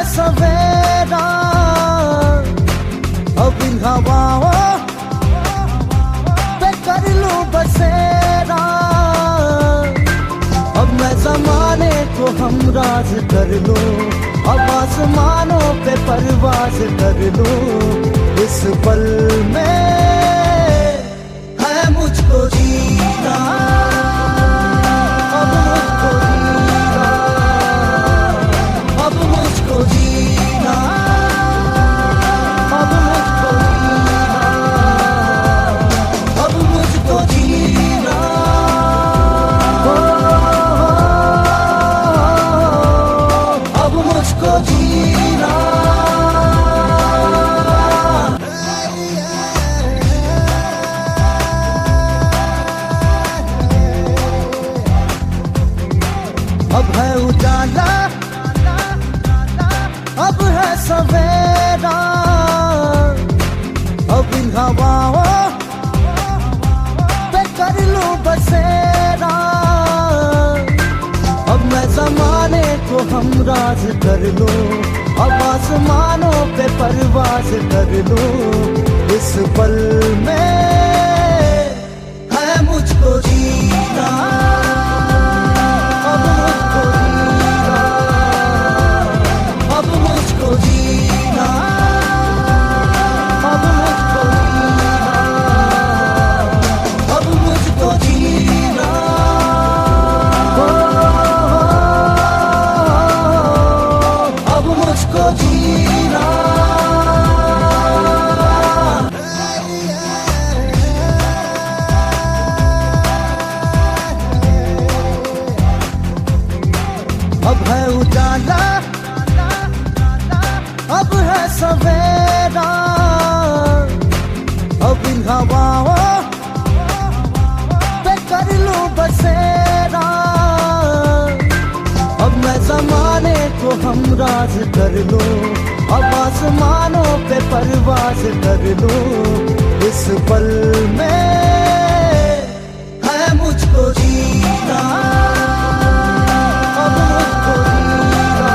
सवेरा, अब इन हवाओं पे कर लूं बसेरा। अब मैं ज़माने को हमराज कर लूं, अब आसमानों पे परवाज कर लूं। इस पल में है मुझको जीना, अब मुझको जीना, अब मुझको जीना, अब मुझको जीना, अब मुझको जीना। अब मुझको जीना। अब है उजाला, अब है सवेरा, अब इन हवाओं पे कर लूं बसेरा। अब मैं ज़माने को हमराज कर लूं, अब आसमानों पे परवाज कर लूं। इस पल में है मुझको जीना, अब मुझको जीना, अब मुझको जीना, अब मुझको जीना, अब मुझको जीना। अब मुझको जीना। अब है उजाला, अब है सवेरा, अब इन हवाओं पे कर लूं बसेरा। अब मैं ज़माने को हमराज कर लूं, अब आसमानों पे परवाज कर लूं। इस पल में है मुझको जीना, अब मुझको जीना,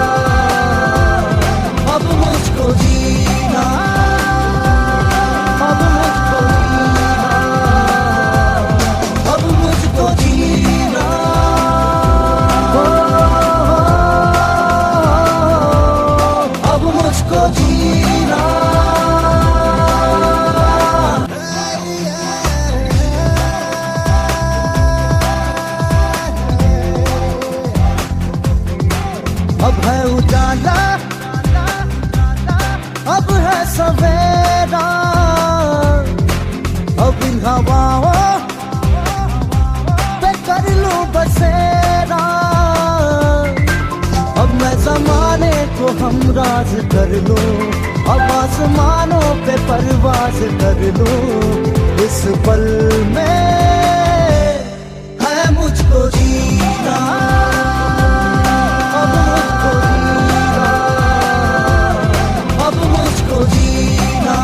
अब मुझको जीना, अब मुझको जीना, अब मुझको जीना। अब मुझको जीना। अब है उजाला, अब है सवेरा, अब इन हवाओं पे कर लूं बसेरा। अब मैं ज़माने को हमराज कर लूं, अब आसमानों पे परवाज कर लूं। इस पल में है मुझको जीना, अब मुझको जीना, अब मुझको जीना,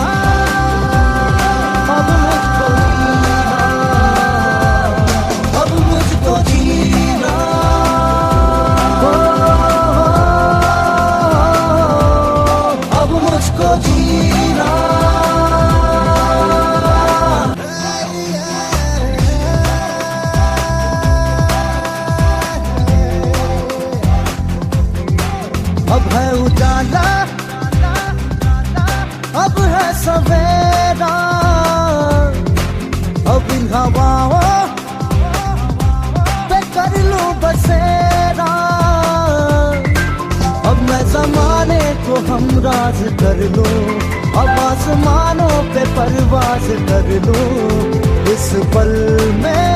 अब मुझको जीना, अब मुझको जीना। अब मुझको जीना। अब है उजाला, अब है सवेरा, अब इन हवाओं पे कर लूं बसेरा। अब मैं ज़माने को हमराज कर लूं, अब आसमानों पे परवाज कर लूं। इस पल में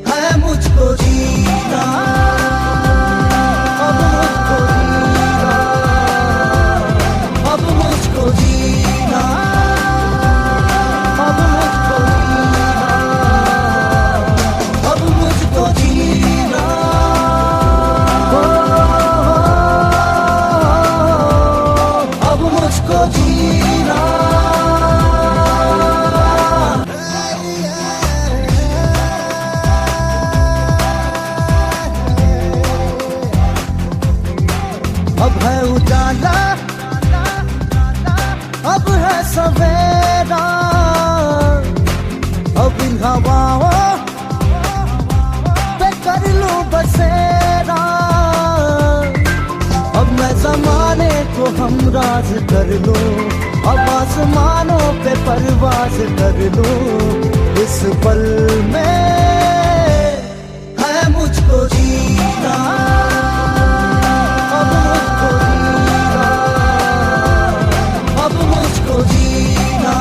है मुझको जीना, अब मुझको जीना, अब मुझको जीना, अब मुझको जीना, अब मुझको जीना। अब मुझको जीना। सवेरा, अब इन हवाओं पे कर लूं बसेरा। अब मैं ज़माने को हमराज कर लूं, अब आसमानों पे परवाज कर लूं। इस पल में है मुझको जीना, अब मुझको जीना, अब मुझको जीना,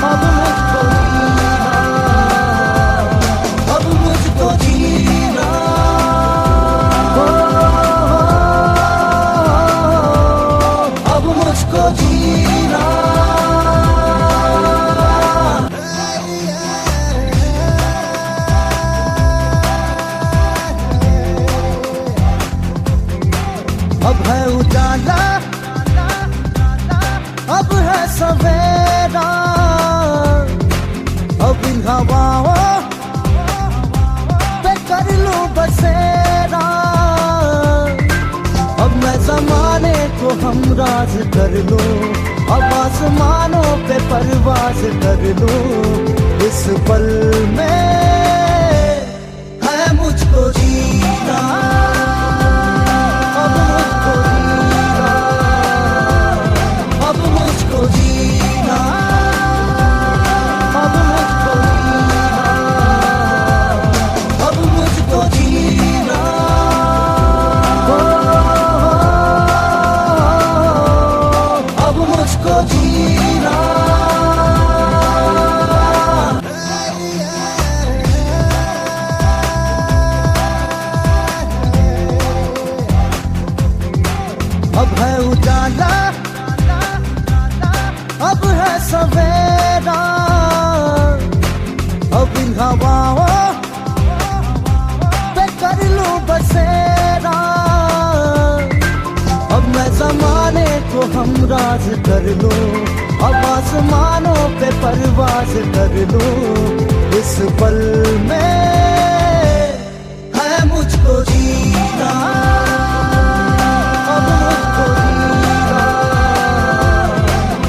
अब मुझको जीना, अब मुझको जीना। अब मुझको जीना। अब है उजाला, अब है सवेरा, अब इन हवाओं पे कर लूं बसेरा। अब मैं ज़माने को हमराज कर लूं, अब आसमानों पे परवाज कर लूं। इस पल में है मुझको जीना, अब मुझको जीना, अब मुझको जीना, अब मुझको जीना, अब मुझको जीना। अब मुझको जीना। अब है उजाला, अब है सवेरा, अब इन हवाओं पे कर लूं बसेरा। अब मैं ज़माने को हमराज कर लूं, अब आसमानों पे परवाज कर लूं। इस पल में है मुझको जीना, अब मुझको जीना,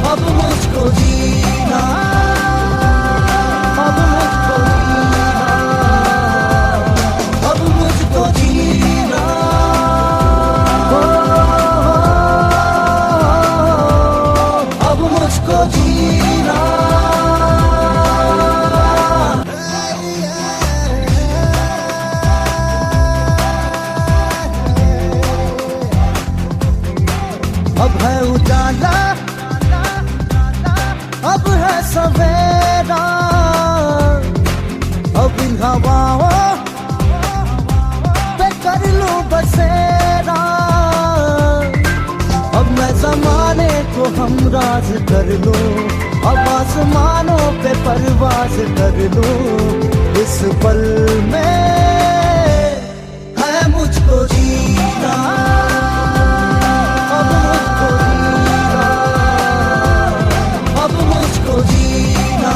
अब मुझको जीना, अब मुझको जीना, अब मुझको जीना। अब मुझको जीना। अब है उजाला, अब है सवेरा, अब इन हवाओं पे कर लूं बसेरा। अब मैं ज़माने को हमराज कर लूं, अब आसमानों पे परवाज कर लूं। इस पल में है मुझको जीना, अब मुझको जीना, अब मुझको जीना,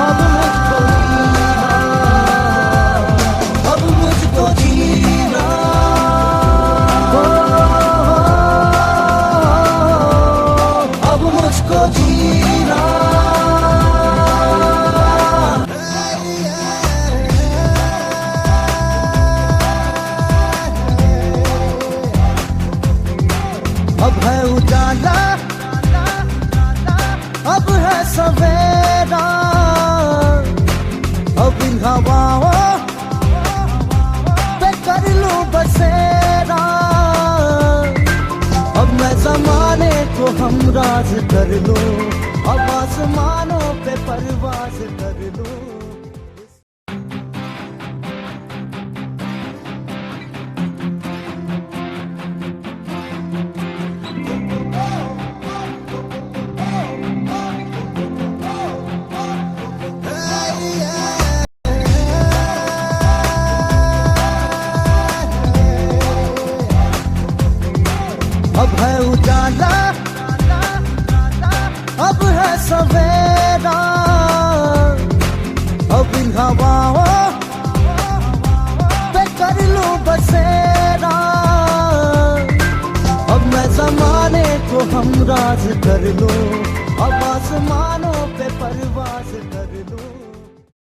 अब मुझको जीना, अब मुझको जीना। अब मुझको जीना। अब है उजाला, अब है सवेरा, अब इन हवाओं पे कर लूं बसेरा। अब मैं ज़माने को हमराज कर लूं, अब आसमानों पे परवाज कर लूं। अब है उजाला, अब है सवेरा, अब इन हवाओं पे कर लूं बसेरा। अब मैं ज़माने को हम राज कर लो, अब आसमानों पे परवाज कर लो।